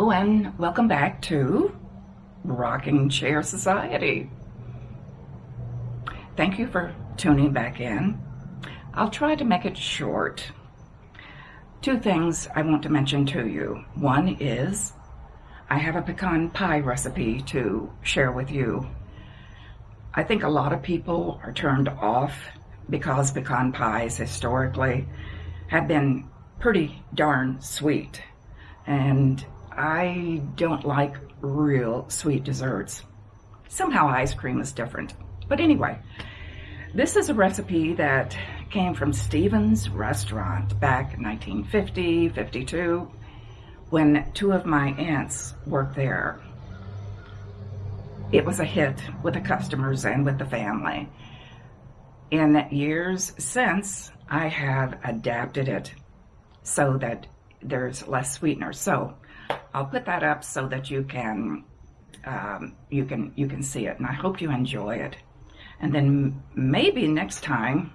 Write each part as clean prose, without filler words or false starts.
Hello and welcome back to Rocking Chair Society. Thank you for tuning back in. I'll try to make it short. Two things I want to mention to you. One is I have a pecan pie recipe to share with you. I think a lot of people are turned off because pecan pies historically have been pretty darn sweet. And I don't like real sweet desserts. Somehow ice cream is different. But anyway, this is a recipe that came from Stephen's Restaurant back in 1950, 52, when two of my aunts worked there. It was a hit with the customers and with the family. In years since, I have adapted it so that there's less sweetener. So I'll put that up so that you can see it, and I hope you enjoy it. And then maybe next time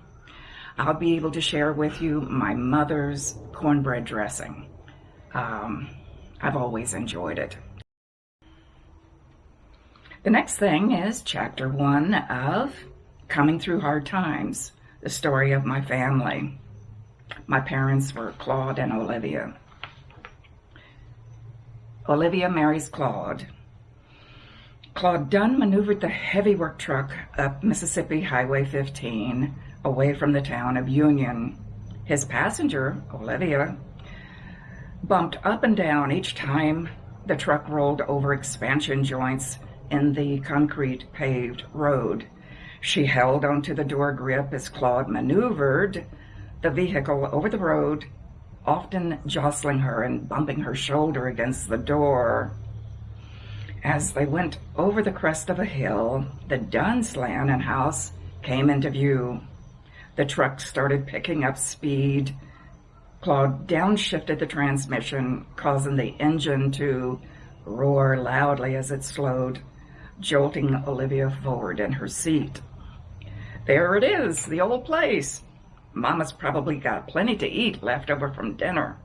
I'll be able to share with you my mother's cornbread dressing. I've always enjoyed it. The next thing is chapter 1 of Coming Through Hard Times, the story of my family. My parents were Claude and Olivia. Olivia marries Claude. Claude Dunn maneuvered the heavy work truck up Mississippi Highway 15 away from the town of Union. His passenger, Olivia, bumped up and down each time the truck rolled over expansion joints in the concrete paved road. She held onto the door grip as Claude maneuvered the vehicle over the road, often jostling her and bumping her shoulder against the door. As they went over the crest of a hill, the Dunn's land and house came into view. The truck started picking up speed. Claude downshifted the transmission, causing the engine to roar loudly as it slowed, jolting Olivia forward in her seat. There it is, the old place. Mama's probably got plenty to eat left over from dinner.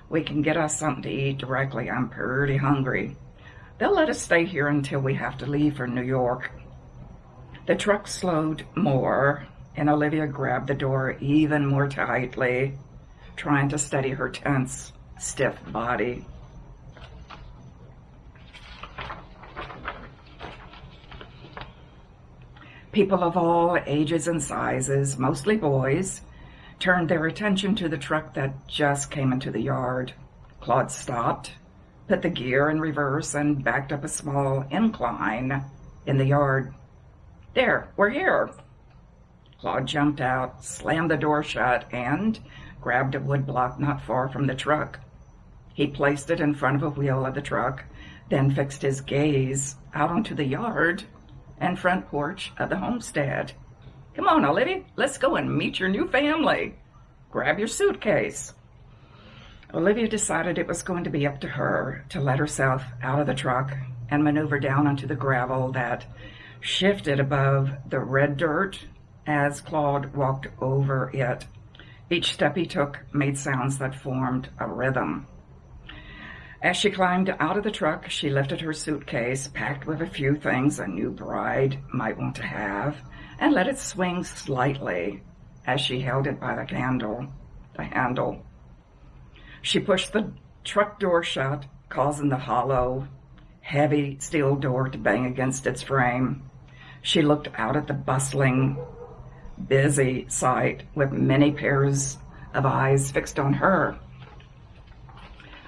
We can get us something to eat directly. I'm pretty hungry. They'll let us stay here until we have to leave for New York. The truck slowed more, and Olivia grabbed the door even more tightly, trying to steady her tense, stiff body. People of all ages and sizes, mostly boys, turned their attention to the truck that just came into the yard. Claude stopped, put the gear in reverse, and backed up a small incline in the yard. There, we're here. Claude jumped out, slammed the door shut, and grabbed a wood block not far from the truck. He placed it in front of a wheel of the truck, then fixed his gaze out onto the yard and front porch of the homestead. Come on, Olivia, let's go and meet your new family. Grab your suitcase. Olivia decided it was going to be up to her to let herself out of the truck and maneuver down onto the gravel that shifted above the red dirt as Claude walked over it. Each step he took made sounds that formed a rhythm. As she climbed out of the truck, she lifted her suitcase, packed with a few things a new bride might want to have, and let it swing slightly as she held it by the handle. She pushed the truck door shut, causing the hollow, heavy steel door to bang against its frame. She looked out at the bustling, busy sight with many pairs of eyes fixed on her.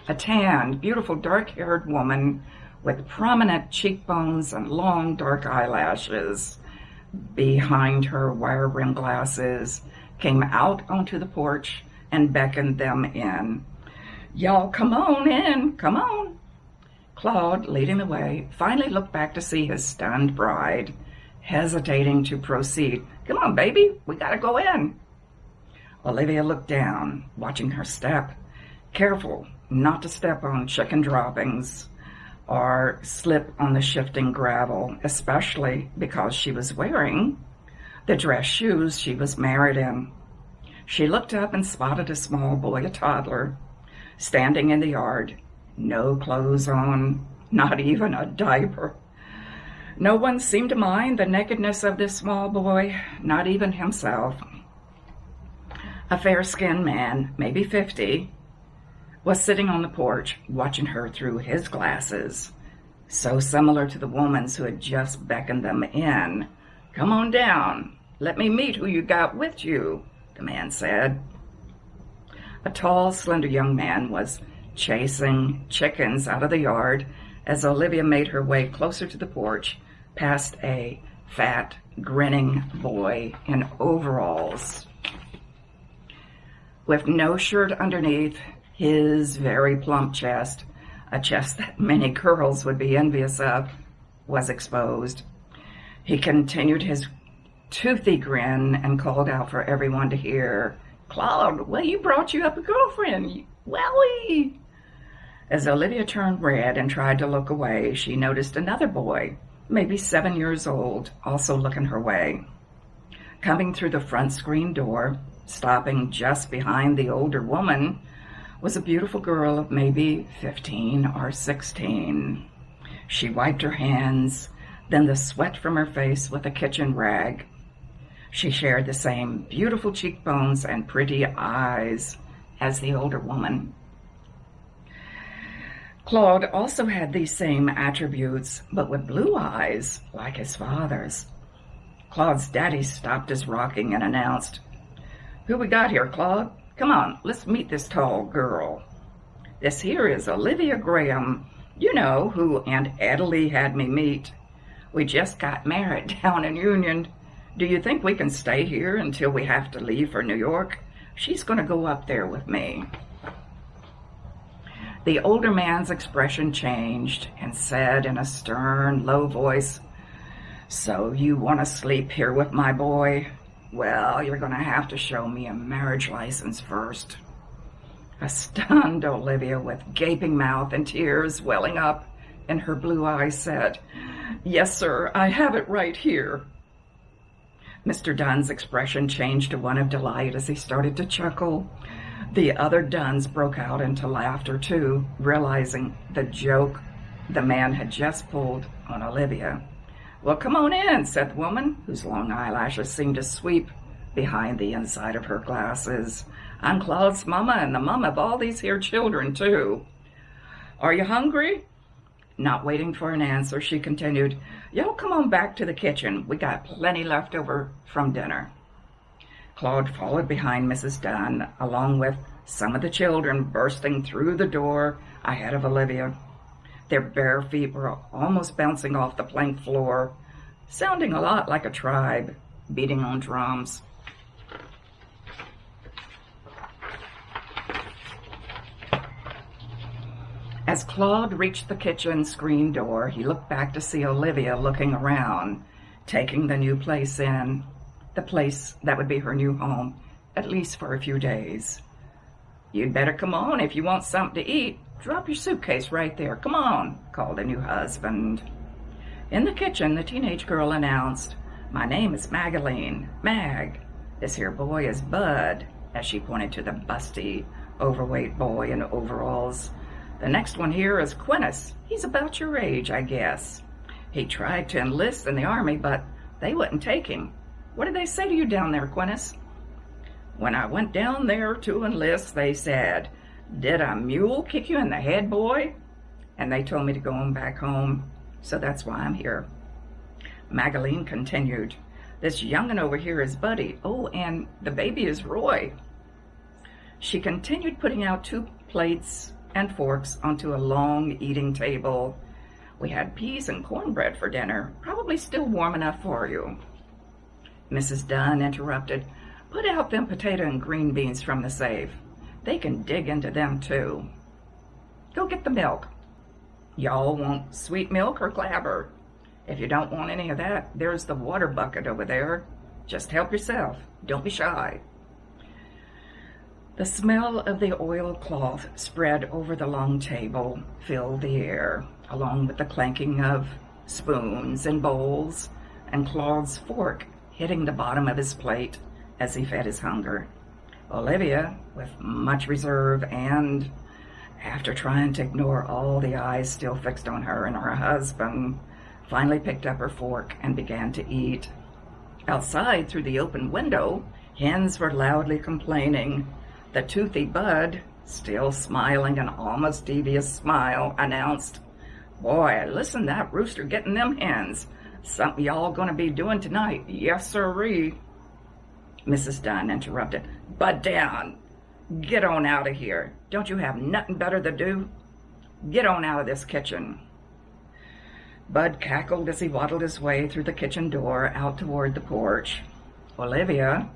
A tanned, beautiful, dark-haired woman with prominent cheekbones and long, dark eyelashes behind her wire-rimmed glasses came out onto the porch and beckoned them in. Y'all come on in, come on. Claude, leading the way, finally looked back to see his stunned bride, hesitating to proceed. Come on, baby, we gotta go in. Olivia looked down, watching her step, careful not to step on chicken droppings or slip on the shifting gravel, especially because she was wearing the dress shoes she was married in. She looked up and spotted a small boy, a toddler, standing in the yard. No clothes on, not even a diaper. No one seemed to mind the nakedness of this small boy, not even himself. A fair-skinned man, maybe 50, was sitting on the porch watching her through his glasses, so similar to the woman's who had just beckoned them in. "Come on down. Let me meet who you got with you," the man said. A tall, slender young man was chasing chickens out of the yard as Olivia made her way closer to the porch, past a fat, grinning boy in overalls. With no shirt underneath, his very plump chest, a chest that many girls would be envious of, was exposed. He continued his toothy grin and called out for everyone to hear, "Claude, well, you brought you up a girlfriend. Wowie!" As Olivia turned red and tried to look away, she noticed another boy, maybe 7 years old, also looking her way. Coming through the front screen door, stopping just behind the older woman, was a beautiful girl of maybe 15 or 16. She wiped her hands, then the sweat from her face with a kitchen rag. She shared the same beautiful cheekbones and pretty eyes as the older woman. Claude also had these same attributes, but with blue eyes like his father's. Claude's daddy stopped his rocking and announced, "Who we got here, Claude? Come on, let's meet this tall girl. This here is Olivia Graham, you know, who Aunt Adelie had me meet. We just got married down in Union. Do you think we can stay here until we have to leave for New York? She's going to go up there with me." The older man's expression changed and said in a stern, low voice, "So you want to sleep here with my boy? Well, you're going to have to show me a marriage license first." A stunned Olivia, with gaping mouth and tears welling up in her blue eyes, said, "Yes, sir, I have it right here." Mr. Dunn's expression changed to one of delight as he started to chuckle. The other Dunns broke out into laughter too, realizing the joke the man had just pulled on Olivia. "Well, come on in," said the woman, whose long eyelashes seemed to sweep behind the inside of her glasses. "I'm Claude's mama and the mama of all these here children too. Are you hungry?" Not waiting for an answer, she continued, "Y'all come on back to the kitchen. We got plenty left over from dinner." Claude followed behind Mrs. Dunn, along with some of the children bursting through the door ahead of Olivia. Their bare feet were almost bouncing off the plank floor, sounding a lot like a tribe beating on drums. As Claude reached the kitchen screen door, he looked back to see Olivia looking around, taking the new place in, the place that would be her new home, at least for a few days. "You'd better come on if you want something to eat. Drop your suitcase right there. Come on," called the new husband. In the kitchen, the teenage girl announced, "My name is Magaline, Mag. This here boy is Bud," as she pointed to the busty, overweight boy in overalls. "The next one here is Quintus. He's about your age, I guess. He tried to enlist in the army, but they wouldn't take him. What did they say to you down there, Quintus?" "When I went down there to enlist, they said, 'Did a mule kick you in the head, boy?' And they told me to go on back home, so that's why I'm here." Magaline continued, "This young'un over here is Buddy. Oh, and the baby is Roy." She continued putting out 2 plates and forks onto a long eating table. "We had peas and cornbread for dinner, probably still warm enough for you." Mrs. Dunn interrupted, "Put out them potato and green beans from the safe. They can dig into them too. Go get the milk. Y'all want sweet milk or clabber? If you don't want any of that, there's the water bucket over there. Just help yourself. Don't be shy." The smell of the oilcloth spread over the long table filled the air, along with the clanking of spoons and bowls and Claude's fork hitting the bottom of his plate as he fed his hunger. Olivia, with much reserve and After trying to ignore all the eyes still fixed on her and her husband, finally picked up her fork and began to eat. Outside, through the open window, hens were loudly complaining. The toothy Bud, still smiling an almost devious smile, announced, "Boy, listen to that rooster getting them hens. Something y'all gonna be doing tonight, yes sirree." Mrs. Dunn interrupted. "Bud down. Get on out of here. Don't you have nothing better to do? Get on out of this kitchen." Bud cackled as he waddled his way through the kitchen door out toward the porch. Olivia,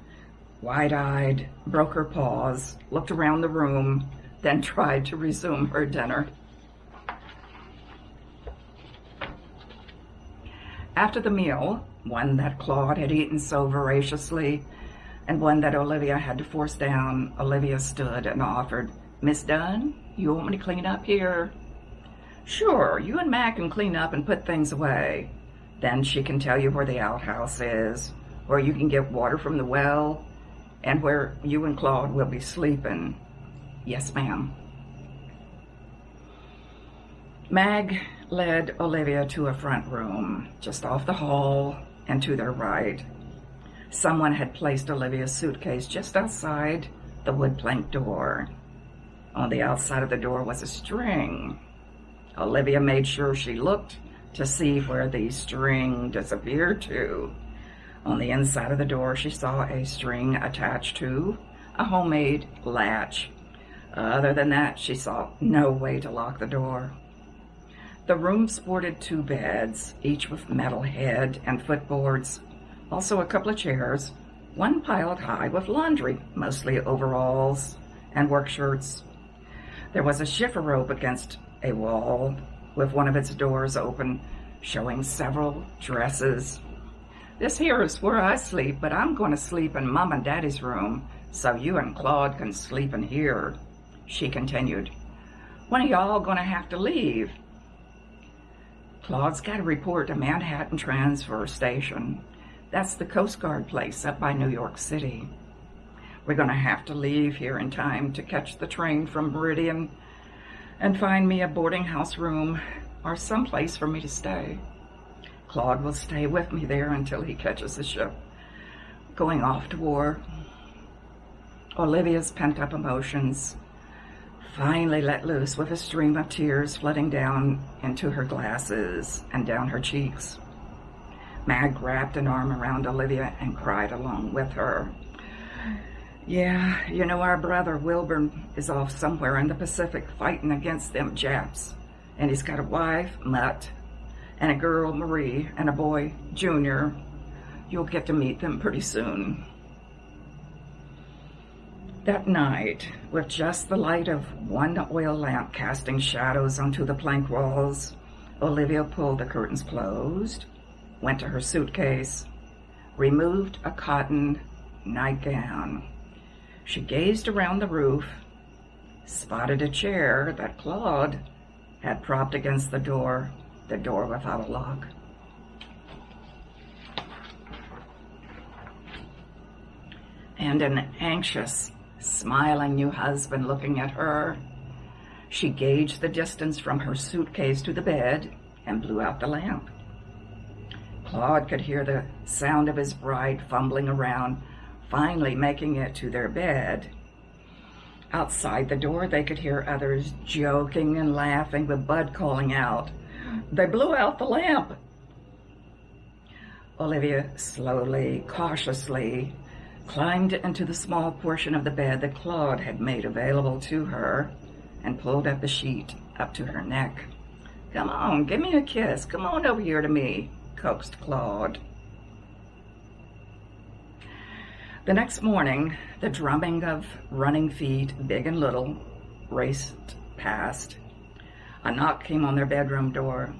wide-eyed, broke her pause, looked around the room, then tried to resume her dinner. After the meal, one that Claude had eaten so voraciously, and one that Olivia had to force down, Olivia stood and offered, "Miss Dunn, you want me to clean up here?" "Sure, you and Mac can clean up and put things away. Then she can tell you where the outhouse is, where you can get water from the well, and where you and Claude will be sleeping." "Yes, ma'am." Mag led Olivia to a front room, just off the hall and to their right. Someone had placed Olivia's suitcase just outside the wood plank door. On the outside of the door was a string. Olivia made sure she looked to see where the string disappeared to. On the inside of the door, she saw a string attached to a homemade latch. Other than that, she saw no way to lock the door. The room sported 2 beds, each with metal head and footboards, also a couple of chairs, one piled high with laundry, mostly overalls and work shirts. There was a chifforobe against a wall with one of its doors open, showing several dresses. "This here is where I sleep, but I'm going to sleep in Mom and Daddy's room, so you and Claude can sleep in here," she continued. "When are y'all going to have to leave?" "Claude's got to report to Manhattan Transfer Station. That's the Coast Guard place up by New York City. We're going to have to leave here in time to catch the train from Meridian and find me a boarding house room or someplace for me to stay. Claude will stay with me there until he catches the ship going off to war." Olivia's pent-up emotions finally let loose with a stream of tears flooding down into her glasses and down her cheeks. Mag wrapped an arm around Olivia and cried along with her. "Yeah, you know, our brother Wilburn is off somewhere in the Pacific fighting against them Japs. And he's got a wife, Mutt, and a girl, Marie, and a boy, Junior. You'll get to meet them pretty soon." That night, with just the light of one oil lamp casting shadows onto the plank walls, Olivia pulled the curtains closed, went to her suitcase, removed a cotton nightgown. She gazed around the roof, spotted a chair that Claude had propped against the door without a lock. And an anxious, smiling new husband looking at her. She gauged the distance from her suitcase to the bed and blew out the lamp. Claude could hear the sound of his bride fumbling around, finally making it to their bed. Outside the door, they could hear others joking and laughing, with Bud calling out, "They blew out the lamp!" Olivia slowly, cautiously climbed into the small portion of the bed that Claude had made available to her and pulled up the sheet up to her neck. "Come on, give me a kiss. Come on over here to me," coaxed Claude. The next morning, the drumming of running feet, big and little, raced past. A knock came on their bedroom door.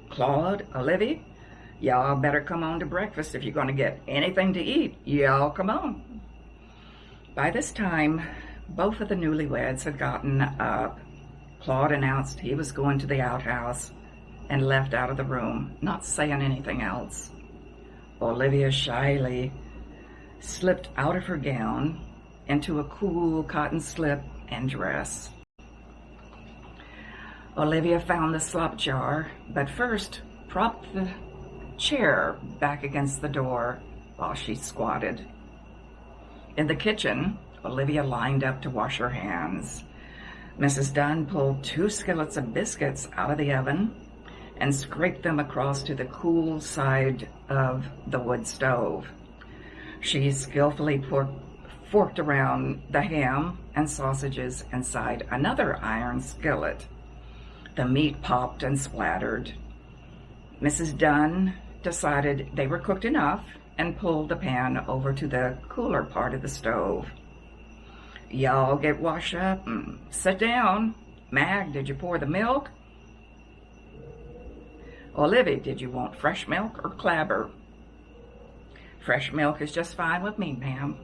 "Claude, Olivia, y'all better come on to breakfast if you're going to get anything to eat. Y'all come on." By this time, both of the newlyweds had gotten up. Claude announced he was going to the outhouse and left out of the room, not saying anything else. Olivia shyly slipped out of her gown into a cool cotton slip and dress. Olivia found the slop jar, but first propped the chair back against the door while she squatted. In the kitchen, Olivia lined up to wash her hands. Mrs. Dunn pulled 2 skillets of biscuits out of the oven and scraped them across to the cool side of the wood stove. She skillfully forked around the ham and sausages inside another iron skillet. The meat popped and splattered. Mrs. Dunn decided they were cooked enough and pulled the pan over to the cooler part of the stove. Y'all get washed up and sit down. Mag, did you pour the milk? Olivia, did you want fresh milk or clabber? Fresh milk is just fine with me, ma'am.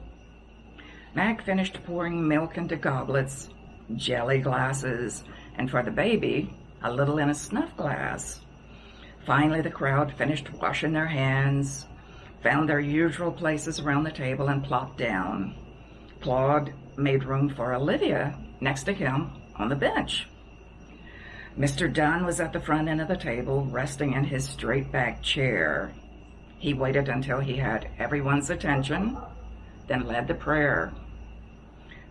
Mag finished pouring milk into goblets, jelly glasses, and for the baby, a little in a snuff glass. Finally, the crowd finished washing their hands, found their usual places around the table, and plopped down. Claude made room for Olivia next to him on the bench. Mr. Dunn was at the front end of the table, resting in his straight-back chair. He waited until he had everyone's attention, then led the prayer.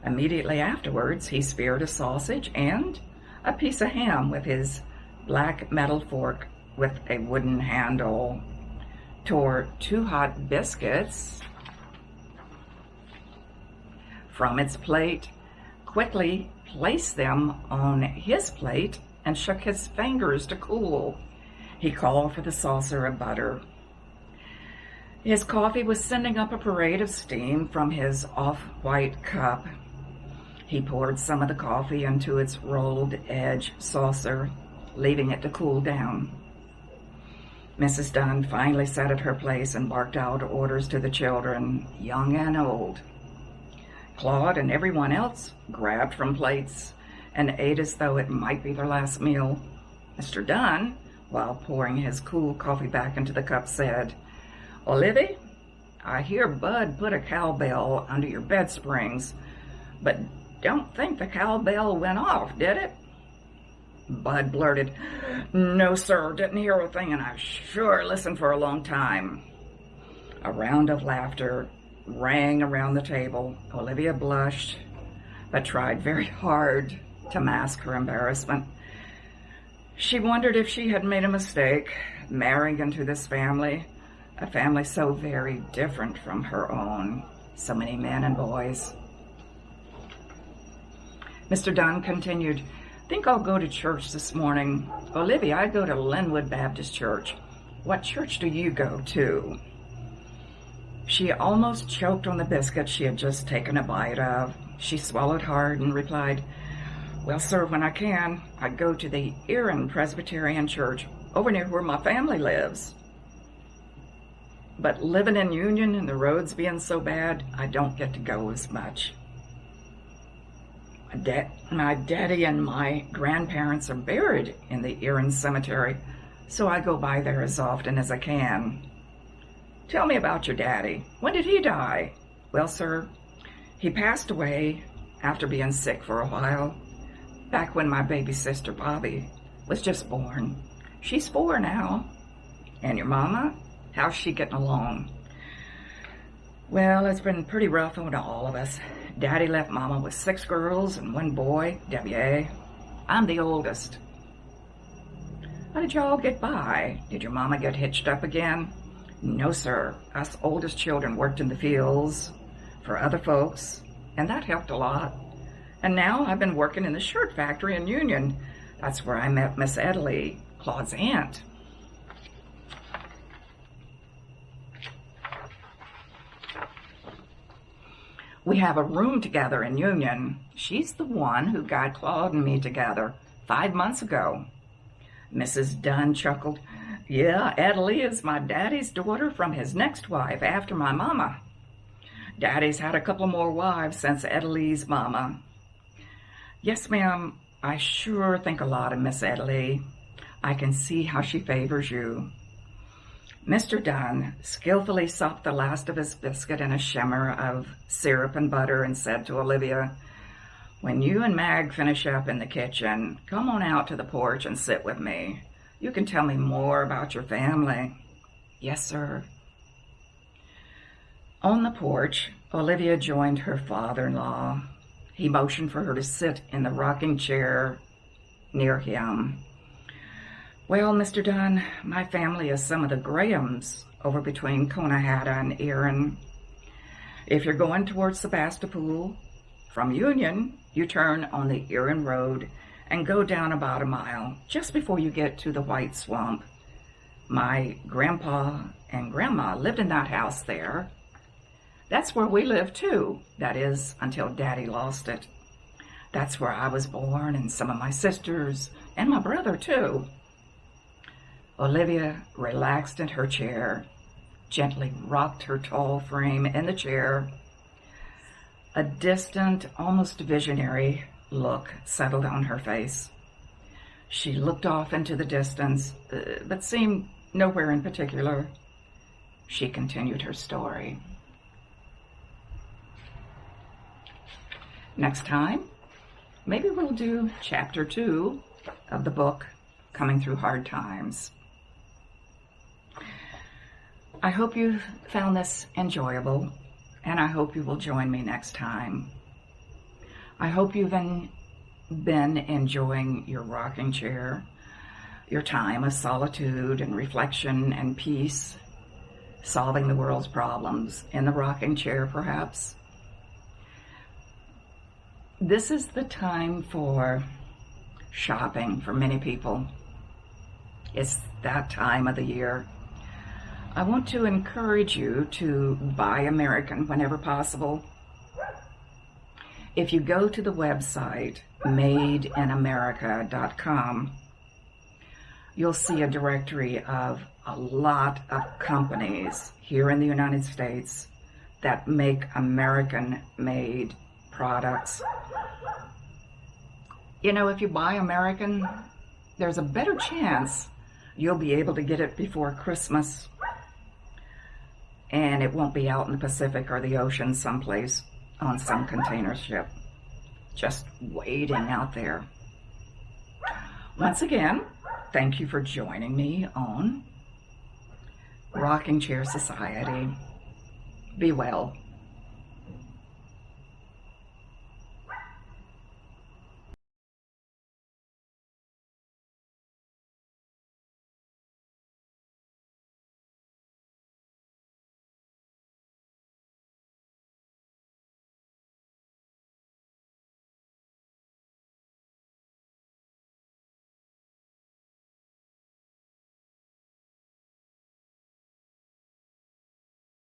Immediately afterwards, he speared a sausage and a piece of ham with his black metal fork with a wooden handle, tore 2 hot biscuits from its plate, quickly placed them on his plate, and shook his fingers to cool. He called for the saucer of butter. His coffee was sending up a parade of steam from his off-white cup. He poured some of the coffee into its rolled edge saucer, leaving it to cool down. Mrs. Dunn finally sat at her place and barked out orders to the children, young and old. Claude and everyone else grabbed from plates and ate as though it might be their last meal. Mr. Dunn, while pouring his cool coffee back into the cup, said, Olivia, I hear Bud put a cowbell under your bed springs, but don't think the cowbell went off, did it? Bud blurted, No, sir, didn't hear a thing, and I sure listened for a long time. A round of laughter rang around the table. Olivia blushed, but tried very hard to mask her embarrassment. She wondered if she had made a mistake marrying into this family, a family so very different from her own, so many men and boys. Mr. Dunn continued, Think I'll go to church this morning. Olivia, I go to Linwood Baptist Church. What church do you go to? She almost choked on the biscuit she had just taken a bite of. She swallowed hard and replied, Well, sir, when I can, I go to the Erin Presbyterian Church over near where my family lives. But living in Union and the roads being so bad, I don't get to go as much. My daddy and my grandparents are buried in the Erin Cemetery, so I go by there as often as I can. Tell me about your daddy. When did he die? Well, sir, he passed away after being sick for a while, back when my baby sister Bobby was just born. She's 4 now. And your mama? How's she getting along? Well, it's been pretty rough on all of us. Daddy left Mama with 6 girls and 1 boy, W.A. I'm the oldest. How did y'all get by? Did your mama get hitched up again? No, sir. Us oldest children worked in the fields for other folks, and that helped a lot. And now I've been working in the shirt factory in Union. That's where I met Miss Italy, Claude's aunt. We have a room together in Union. She's the one who got Claude and me together 5 months ago. Mrs. Dunn chuckled. Yeah, Italy is my daddy's daughter from his next wife after my mama. Daddy's had a couple more wives since Italy's mama. Yes, ma'am, I sure think a lot of Miss Italy. I can see how she favors you. Mr. Dunn skillfully sopped the last of his biscuit in a shimmer of syrup and butter and said to Olivia, When you and Mag finish up in the kitchen, come on out to the porch and sit with me. You can tell me more about your family. Yes, sir. On the porch, Olivia joined her father-in-law. He motioned for her to sit in the rocking chair near him. Well, Mr. Dunn, my family is some of the Grahams over between Conehatta and Erin. If you're going towards Sebastopol, from Union, you turn on the Erin Road and go down about a mile, just before you get to the White Swamp. My grandpa and grandma lived in that house there. That's where we lived too, that is, until Daddy lost it. That's where I was born, and some of my sisters, and my brother too. Olivia relaxed in her chair, gently rocked her tall frame in the chair. A distant, almost visionary look settled on her face. She looked off into the distance, but seemed nowhere in particular. She continued her story. Next time, maybe we'll do chapter 2 of the book, Coming Through Hard Times. I hope you found this enjoyable, and I hope you will join me next time. I hope you've been enjoying your rocking chair, your time of solitude and reflection and peace, solving the world's problems in the rocking chair, perhaps. This is the time for shopping for many people. It's that time of the year. I want to encourage you to buy American whenever possible. If you go to the website madeinamerica.com, you'll see a directory of a lot of companies here in the United States that make American-made products. You know, if you buy American, there's a better chance you'll be able to get it before Christmas, and it won't be out in the Pacific or the ocean someplace on some container ship, just waiting out there. Once again, thank you for joining me on Rocking Chair Society. Be well.